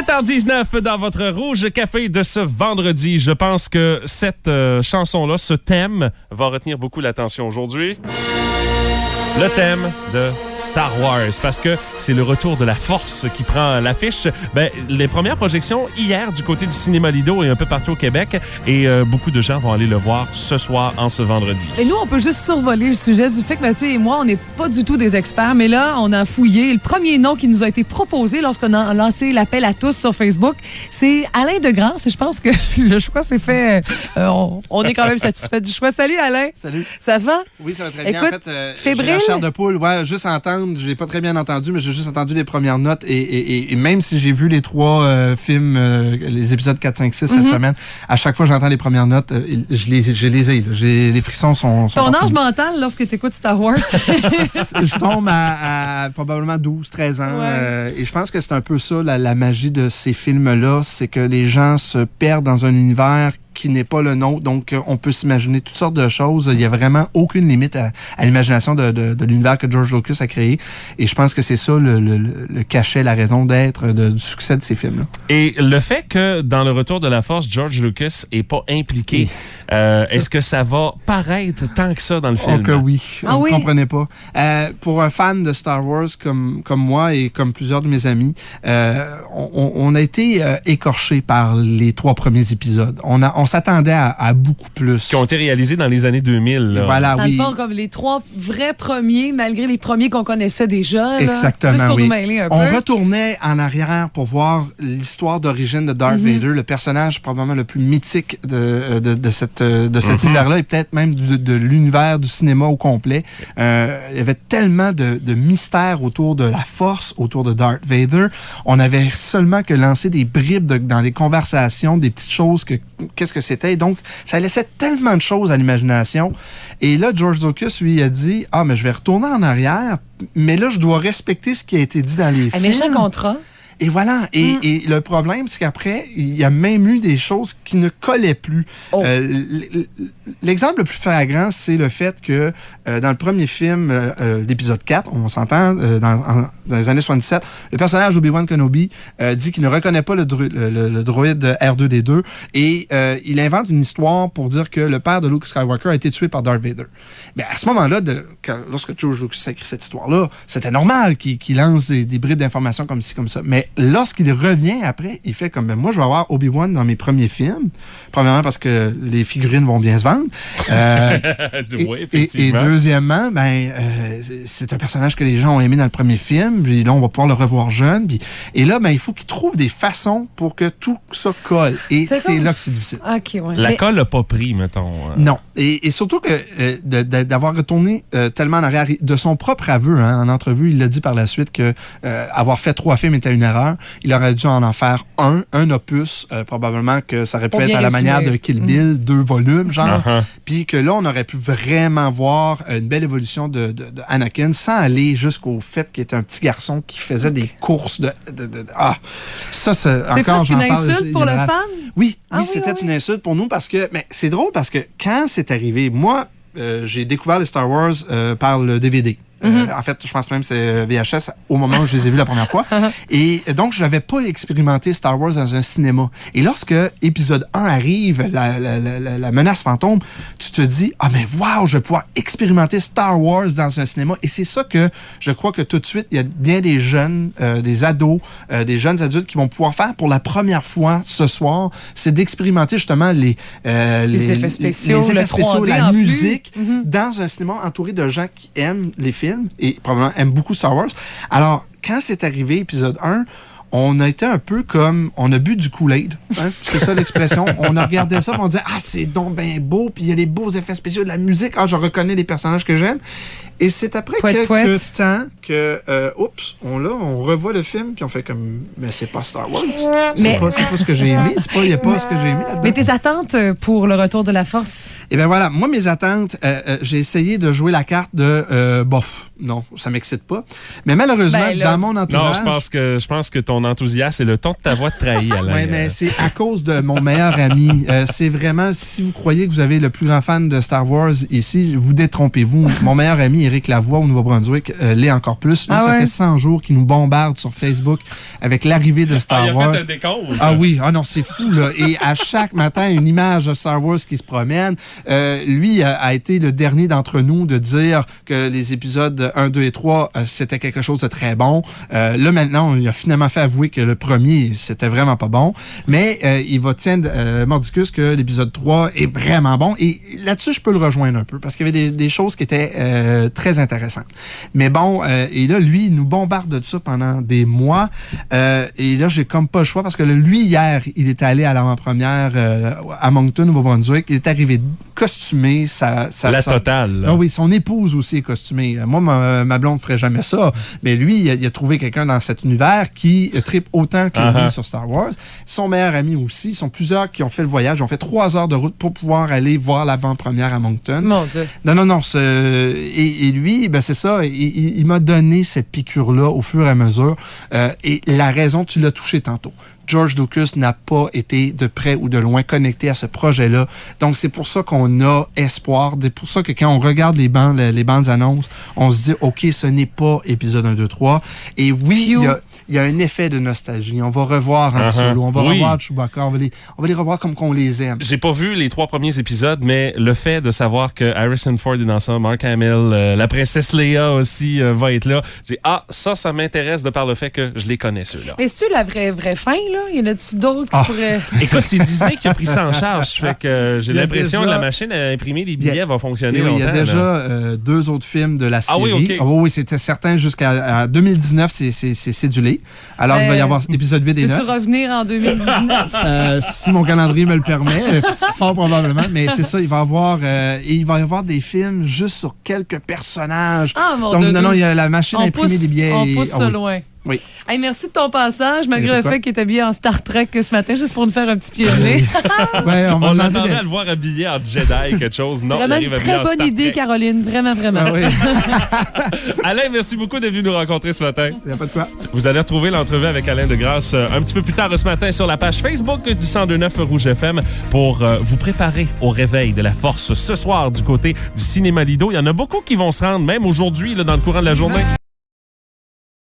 7h19 dans votre Rouge Café de ce vendredi. Je pense que cette chanson-là, ce thème, va retenir beaucoup l'attention aujourd'hui. Le thème de Star Wars, parce que c'est le retour de la Force qui prend l'affiche. Les premières projections hier du côté du cinéma Lido et un peu partout au Québec, et beaucoup de gens vont aller le voir ce soir, en ce vendredi. Et nous, on peut juste survoler le sujet du fait que Mathieu et moi, on n'est pas du tout des experts, mais là, on a fouillé. Le premier nom qui nous a été proposé lorsqu'on a lancé l'appel à tous sur Facebook, c'est Alain Degrance. Et je pense que le choix s'est fait. On est quand même satisfait du choix. Salut, Alain. Salut. Ça va? Oui, ça va très bien. Écoute, en fait, fébrile? j'ai la chair de poule. Ouais, juste entendre, je l'ai pas très bien entendu, mais j'ai juste entendu les premières notes. Et même si j'ai vu les 3 films, les épisodes 4, 5, 6 cette semaine, à chaque fois que j'entends les premières notes, je les ai. Les frissons sont Ton âge mental lorsque tu écoutes Star Wars? Je tombe à probablement 12, 13 ans. Ouais. Et je pense que c'est un peu ça, la magie de ces films-là, c'est que les gens se perdent dans un univers qui n'est pas le nôtre. Donc, on peut s'imaginer toutes sortes de choses. Il n'y a vraiment aucune limite à l'imagination de l'univers que George Lucas a créé. Et je pense que c'est ça le cachet, la raison d'être du succès de ces films-là. Et le fait que, dans le retour de la Force, George Lucas n'est pas impliqué, est-ce que ça va paraître tant que ça dans le film? Oh que oui. Ah vous oui? comprenez pas. Pour un fan de Star Wars comme moi et comme plusieurs de mes amis, on a été écorchés par les 3 premiers épisodes. On s'attendait à beaucoup plus. Qui ont été réalisés dans les années 2000. Là. Voilà, Dans oui. le fond, comme les 3 vrais premiers, malgré les premiers qu'on connaissait déjà. Là. Exactement, Juste pour oui. nous mêler un peu. On retournait en arrière pour voir l'histoire d'origine de Darth Vader, le personnage probablement le plus mythique de cet univers-là, et peut-être même de l'univers du cinéma au complet. Il y avait tellement de mystères autour de la Force, autour de Darth Vader. On avait seulement que lancé des bribes dans les conversations, des petites choses qu'est-ce que c'était. Donc, ça laissait tellement de choses à l'imagination. Et là, George Lucas, lui, a dit « Ah, mais je vais retourner en arrière, mais là, je dois respecter ce qui a été dit dans les films. » Un méchant contrat. Et voilà. Et le problème, c'est qu'après, il y a même eu des choses qui ne collaient plus. Oh. L'exemple le plus flagrant, c'est le fait que dans le premier film, l'épisode 4, on s'entend, dans les années 77, le personnage Obi-Wan Kenobi dit qu'il ne reconnaît pas le droïde R2-D2 et il invente une histoire pour dire que le père de Luke Skywalker a été tué par Darth Vader. Mais à ce moment-là, lorsque George Lucas a écrit cette histoire-là, c'était normal qu'il lance des bribes d'informations comme ci, comme ça. Mais lorsqu'il revient après, il fait comme moi, je vais avoir Obi-Wan dans mes premiers films. Premièrement, parce que les figurines vont bien se vendre. Oui, effectivement. Et deuxièmement, c'est un personnage que les gens ont aimé dans le premier film. Puis là, on va pouvoir le revoir jeune. Et là, il faut qu'il trouve des façons pour que tout ça colle. Et c'est là que c'est difficile. OK, ouais. La colle n'a pas pris, mettons. Non. Et surtout que d'avoir retourné tellement en arrière, de son propre aveu, en entrevue, il l'a dit par la suite que avoir fait 3 films était une erreur. Il aurait dû en faire un opus. Probablement que ça aurait pu être à la manière de Kill Bill, 2 volumes, genre. Puis que là, on aurait pu vraiment voir une belle évolution de Anakin sans aller jusqu'au fait qu'il était un petit garçon qui faisait des courses ça, c'est encore, presque une insulte pour le fan? Oui, oui, c'était une insulte pour nous parce que... Mais c'est drôle parce que quand c'est arrivé, moi, j'ai découvert les Star Wars par le DVD. En fait, je pense même que c'est VHS au moment où je les ai vus la première fois. Et donc, je n'avais pas expérimenté Star Wars dans un cinéma. Et lorsque épisode 1 arrive, la menace fantôme, tu te dis, mais wow, je vais pouvoir expérimenter Star Wars dans un cinéma. Et c'est ça que je crois que tout de suite, il y a bien des jeunes, des ados, des jeunes adultes qui vont pouvoir faire pour la première fois ce soir, c'est d'expérimenter justement les effets spéciaux, les le effets spéciaux, 3D la musique musique, dans un cinéma entouré de gens qui aiment les films et probablement aiment beaucoup Star Wars. Alors, quand c'est arrivé, épisode 1, on a été un peu comme... On a bu du Kool-Aid. C'est ça l'expression. On a regardé ça et on disait « c'est donc bien beau, puis il y a les beaux effets spéciaux de la musique. Je reconnais les personnages que j'aime. » Et c'est après quelques temps que, on revoit le film, puis on fait comme, mais c'est pas Star Wars. C'est pas ce que j'ai aimé. Il n'y a pas ce que j'ai aimé là-dedans. Mais tes attentes pour le retour de la Force? Eh bien voilà, moi, mes attentes, j'ai essayé de jouer la carte de bof. Non, ça m'excite pas. Mais malheureusement, dans mon entourage... Non, je pense que ton ton enthousiasme et le ton de ta voix te trahit, Alain. Oui, mais c'est à cause de mon meilleur ami. C'est vraiment, si vous croyez que vous avez le plus grand fan de Star Wars ici, vous détrompez-vous. Mon meilleur ami, Éric Lavoie, au Nouveau-Brunswick, l'est encore plus. Lui, ça fait 100 jours qu'il nous bombarde sur Facebook avec l'arrivée de Star Wars. Il a fait un décompte. Ah oui, non, c'est fou, là. Et à chaque matin, une image de Star Wars qui se promène. Lui a été le dernier d'entre nous de dire que les épisodes 1, 2 et 3, c'était quelque chose de très bon. Là, maintenant, il a finalement fait avouer que le premier, c'était vraiment pas bon. Mais il va tiendre mordicus que l'épisode 3 est vraiment bon. Et là-dessus, je peux le rejoindre un peu parce qu'il y avait des choses qui étaient très intéressantes. Mais bon, et là, lui, il nous bombarde de ça pendant des mois. Et là, j'ai comme pas le choix parce que lui, hier, il est allé à l'avant-première à Moncton, Nouveau-Brunswick. Il est arrivé costumé. La totale. Ah oui, son épouse aussi est costumée. Moi, ma blonde ferait jamais ça. Mais lui, il a trouvé quelqu'un dans cet univers qui trippe autant que lui sur Star Wars. Son meilleur ami aussi. Ils sont plusieurs qui ont fait le voyage. Ils ont fait 3 heures de route pour pouvoir aller voir l'avant-première à Moncton. Mon Dieu. Non. Et lui, ben c'est ça. Il m'a donné cette piqûre-là au fur et à mesure. Et la raison, tu l'as touché tantôt. George Lucas n'a pas été de près ou de loin connecté à ce projet-là. Donc, c'est pour ça qu'on a espoir. C'est pour ça que quand on regarde les bandes annonces, on se dit, OK, ce n'est pas épisode 1, 2, 3. Et oui, il y a un effet de nostalgie. On va revoir Han Solo, on va revoir Chewbacca, on va les revoir comme qu'on les aime. J'ai pas vu les 3 premiers épisodes, mais le fait de savoir que Harrison Ford est dans ça, Mark Hamill, la princesse Leia aussi va être là, je dis, ça m'intéresse de par le fait que je les connais, ceux-là. Mais c'est-tu la vraie fin, là? Il y en a-tu d'autres qui pourraient... Écoute, c'est Disney qui a pris ça en charge. Fait que j'ai l'impression que la machine à imprimer les billets va fonctionner longtemps. Il y a déjà 2 autres films de la série. Ah oui, OK. Oui, c'était certain. Jusqu'à 2019, c'est cédulé. Alors, il va y avoir épisode 8 et 9. Peux-tu revenir en 2019? Si mon calendrier me le permet, fort probablement. Mais c'est ça, il va y avoir des films juste sur quelques personnages. Donc, non, il y a la machine à imprimer des billets. On pousse ça loin. Oui. Hey, merci de ton passage, malgré le fait qu'il est habillé en Star Trek ce matin, juste pour nous faire un petit pied de nez. On l'attendait à le voir habillé en Jedi, quelque chose. Non, vraiment une très bonne idée, Caroline. Vraiment. Ah, oui. Alain, merci beaucoup d'être venu nous rencontrer ce matin. Il n'y a pas de quoi. Vous allez retrouver l'entrevue avec Alain Degrasse un petit peu plus tard ce matin sur la page Facebook du 102.9 Rouge FM pour vous préparer au réveil de la force ce soir du côté du cinéma Lido. Il y en a beaucoup qui vont se rendre, même aujourd'hui, dans le courant de la journée.